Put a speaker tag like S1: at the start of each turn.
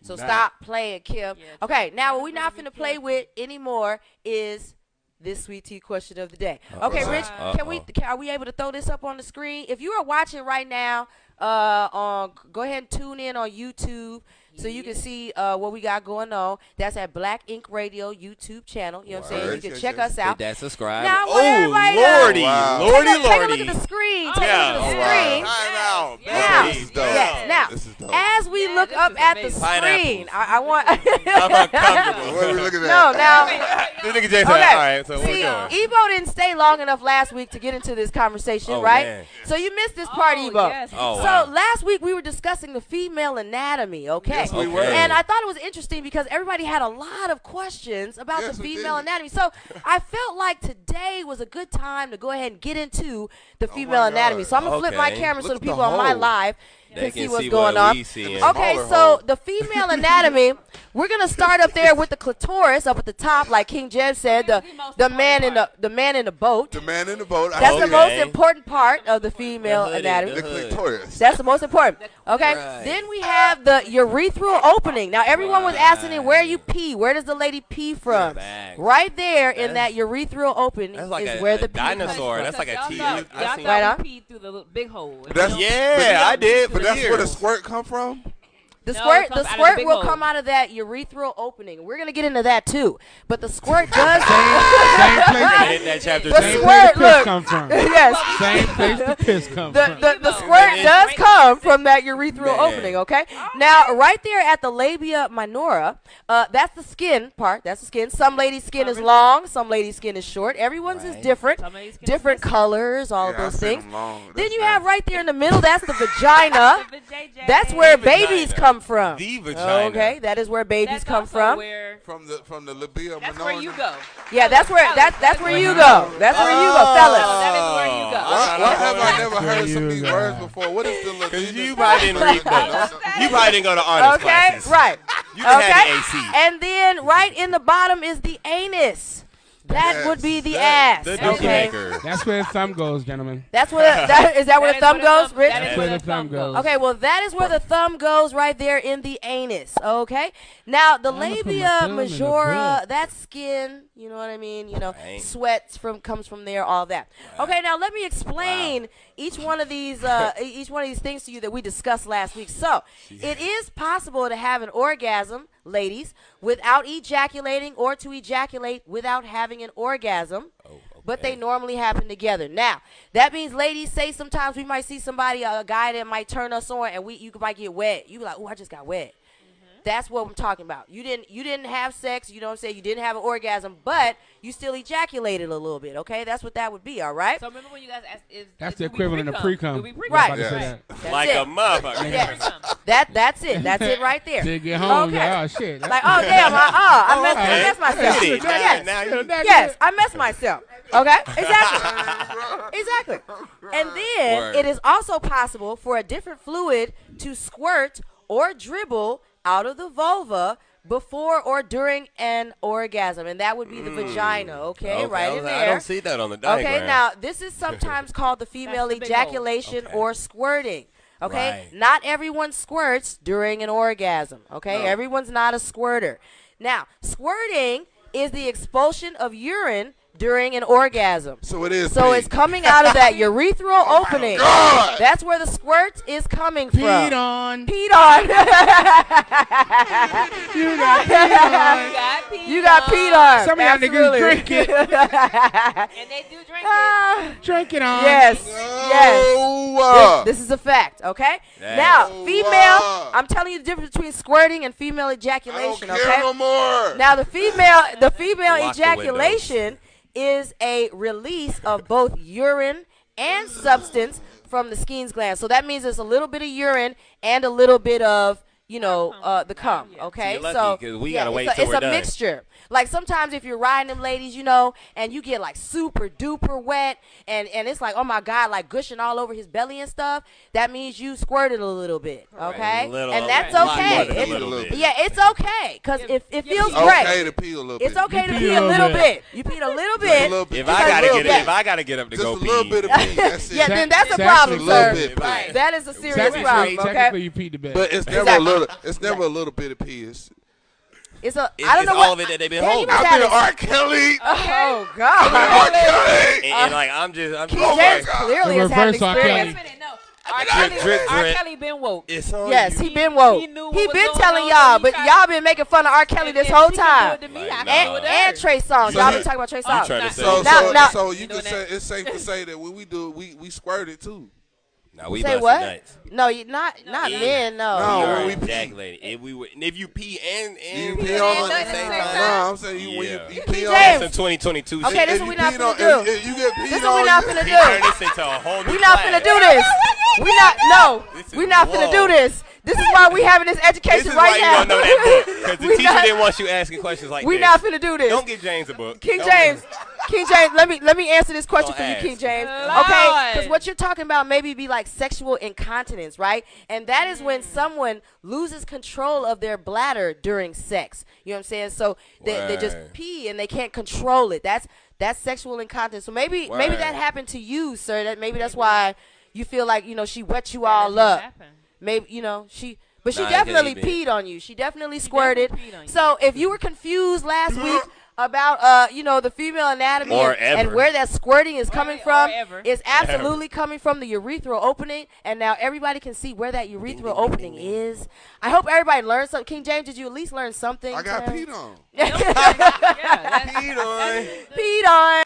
S1: So stop playing, Kim. Okay, now what we're not finna play with anymore is this sweet tea question of the day. Okay, Rich, are we able to throw this up on the screen? If you are watching right now, go ahead and tune in on YouTube so you can see what we got going on. That's at Black Ink Radio YouTube channel. You know what I'm saying? You can check us out.
S2: Hit that subscribe.
S1: Now,
S2: Lordy.
S1: Take a look at the screen. Take a look at the screen. Now, as we look up at the screen, I want.
S3: What are we looking at?
S1: No, now.
S2: This nigga Jay said, all right, so
S1: See,
S2: what we doing?
S1: Ebo didn't stay long enough last week to get into this conversation, right?
S2: Man.
S1: So you missed this part, Ebo.
S4: Yes.
S1: So last week we were discussing the female anatomy, okay?
S3: Yes, we
S2: were.
S1: And I thought it was interesting because everybody had a lot of questions about the female anatomy. So I felt like today was a good time to go ahead and get into the female anatomy. So I'm going to flip my camera so the people on my live can see what's going on. Okay, so the female anatomy, we're gonna start up there with the clitoris up at the top, like King Jeb said, the man in the boat.
S3: The man in the boat.
S1: That's the most important part of the female anatomy.
S3: The clitoris.
S1: That's the most important. Okay. Right. Then we have the urethral opening. Now everyone was asking where you pee. Where does the lady pee from? Right there in that urethral opening is where the pee
S2: dinosaur.
S1: comes
S2: That's
S1: from.
S2: like a T.
S4: Y'all thought we peed through the big hole.
S2: I did.
S3: But that's where the squirt come from?
S1: The squirt will come out of that urethral opening. We're gonna get into that too. But the squirt does.
S5: Same place.
S2: That chapter.
S1: The squirt, look.
S5: Come from.
S1: Yes.
S5: Same place the piss come from.
S1: The squirt does come from that urethral opening. Okay. Now, right there at the labia minora, that's the skin part. That's the skin. Some ladies' skin is long. Some ladies' skin is short. Everyone's is different. Different colors. All of those things. Then you have right there in the middle. That's the vagina. That's where babies come from.
S2: The vagina.
S1: Okay, that is where babies come from.
S3: From the labia minora.
S4: That's where you go.
S1: Yeah, that's where you go. That's where you go, fellas.
S4: That is where you go.
S3: Why have I never heard some of these words before? What is the labia?
S2: Because you probably didn't read books. You probably didn't go to honors classes.
S1: Right.
S2: You didn't have the AC.
S1: And then right in the bottom is the anus. That would be the ass.
S2: The dookie maker.
S5: That's where the thumb goes, gentlemen.
S1: That's where is that where the thumb goes, Rich?
S5: That's where the thumb goes.
S1: Okay, well that is where the thumb goes right there in the anus. Okay. Now the labia majora, that skin, you know what I mean? You know, sweat comes from there, all that. Okay, now let me explain each one of these things to you that we discussed last week. So it is possible to have an orgasm, ladies, without ejaculating or to ejaculate without having an orgasm. But they normally happen together. Now, that means, ladies, say sometimes we might see somebody, a guy that might turn us on, and you might get wet. You be like, oh, I just got wet. That's what I'm talking about. You didn't have sex, you know what I'm saying? You didn't have an orgasm, but you still ejaculated a little bit, okay? That's what that would be, all right?
S4: So remember when you guys asked
S5: that's the equivalent of pre-cum.
S1: Right.
S2: Like a motherfucker.
S1: Yes. That's it. That's it right there.
S5: To get home,
S1: okay.
S5: oh shit.
S1: Like, oh damn, I messed myself. Yes, I messed myself. Okay? Exactly. And then it is also possible for a different fluid to squirt or dribble out of the vulva before or during an orgasm, and that would be the vagina, okay, right in there.
S2: I don't see that on the diagram.
S1: Okay, now this is sometimes called the female ejaculation or squirting. Okay, not everyone squirts during an orgasm. Okay, everyone's not a squirter. Now, squirting is the expulsion of urine during an orgasm.
S3: So it is.
S1: So it's coming out of that urethral opening. That's where the squirt is coming from.
S5: Peed on.
S1: You got peed on.
S5: Some of y'all niggas drink it.
S4: And they do drink it.
S5: Drink it on.
S1: Yes. This is a fact, okay? Now, female, I'm telling you the difference between squirting and female ejaculation,
S3: I don't care no more.
S1: Now, the female ejaculation is a release of both urine and substance from the Skene's gland. So that means there's a little bit of urine and a little bit of, the cum, okay?
S2: So we gotta wait till we're done.
S1: It's a mixture. Like sometimes if you're riding them ladies, and you get like super duper wet and it's like, oh my God, like gushing all over his belly and stuff, that means you squirted a little bit, okay? And that's okay. It's okay because it feels great.
S3: It's okay to pee a little bit.
S1: It's okay to pee a little bit. You peed a little bit.
S2: If I gotta get up to go pee.
S3: Just a little bit of pee. That's it.
S1: Yeah, then that's a problem, sir.
S3: Right.
S1: That is a serious problem, okay?
S5: Technically, you peed the bed.
S3: But it's never a little never a little bit of pee.
S1: It's a.
S2: It's,
S1: I don't know
S2: all
S1: what.
S2: of it that they've been
S1: Damn,
S2: holding.
S1: you must
S3: I've been
S1: have
S3: R. Kelly.
S1: Oh God.
S3: R. Kelly.
S2: And like I'm just.
S1: Keith
S3: Oh my
S1: James
S3: God.
S1: clearly
S5: The
S1: has had an
S5: reverse R.
S1: experience.
S5: Kelly.
S4: R.
S2: Drip, drip,
S4: R.
S2: drip.
S4: Kelly been woke.
S2: It's on
S1: Yes,
S2: you.
S1: he been woke.
S4: He knew what
S1: He
S4: was
S1: been
S4: going
S1: telling
S4: on,
S1: y'all,
S4: so
S1: but
S4: he
S1: y'all been making fun of R. Kelly this whole time. And Trey Songz. Y'all been talking about Trey Songz.
S2: trying to say-
S3: So you can say it's safe to say that when we do we squirt it too.
S2: Now we
S1: Say
S2: busted
S1: what?
S2: nuts.
S1: No, you not men.
S3: No,
S1: No.
S3: when
S2: We
S3: we
S2: are
S3: pee.
S2: ejaculating. If you pee and
S3: You pee on
S2: at
S3: it.
S2: the same
S3: No,
S2: time.
S3: I'm saying you when
S2: Yeah.
S3: you pee on
S1: James.
S2: That's some 2022
S1: Okay,
S2: shit.
S1: this
S3: If
S1: is what
S3: you
S1: we not
S3: peed
S1: finna
S3: on-
S1: do.
S3: if you get peed
S1: This is
S3: on,
S1: what we not
S3: you-
S1: finna
S2: He
S1: do.
S2: turned this into a whole new
S1: We not
S2: class.
S1: finna do this. We not. No.
S2: This is
S1: We not finna
S2: low.
S1: do this. This is why we having this
S2: This
S1: education
S2: is why
S1: right
S2: you
S1: now.
S2: don't know that book. Because the
S1: We
S2: teacher
S1: not-
S2: didn't want you asking questions like
S1: We
S2: this.
S1: not finna do this.
S2: Don't give James a book.
S1: King
S2: Don't
S1: James,
S2: give him-
S1: let me answer this question
S2: Don't
S1: for you,
S2: ask.
S1: King James.
S4: Lord.
S1: Okay, because what you're talking about maybe be like sexual incontinence, right? And that is when someone loses control of their bladder during sex. You know what I'm saying? So they just
S2: Word.
S1: pee and they can't control it. That's sexual incontinence. So maybe
S2: Word.
S1: that happened to you, sir. That maybe that's why you feel like she wet you all up. Maybe But she
S2: Nah, it
S1: definitely
S2: could've been.
S1: peed on you. She definitely squirted.
S4: definitely peed on you.
S1: So if you were confused last week about the female anatomy
S2: Or
S1: and
S2: ever.
S1: where that squirting is coming
S4: or
S1: from,
S4: ever.
S1: it's absolutely coming from the urethral opening, and now everybody can see where that urethral opening is. I hope everybody learned something. King James, did you at least learn something?
S3: I got
S1: Terry?
S3: peed on.
S4: Yeah,
S2: Peed on.
S1: Peed on.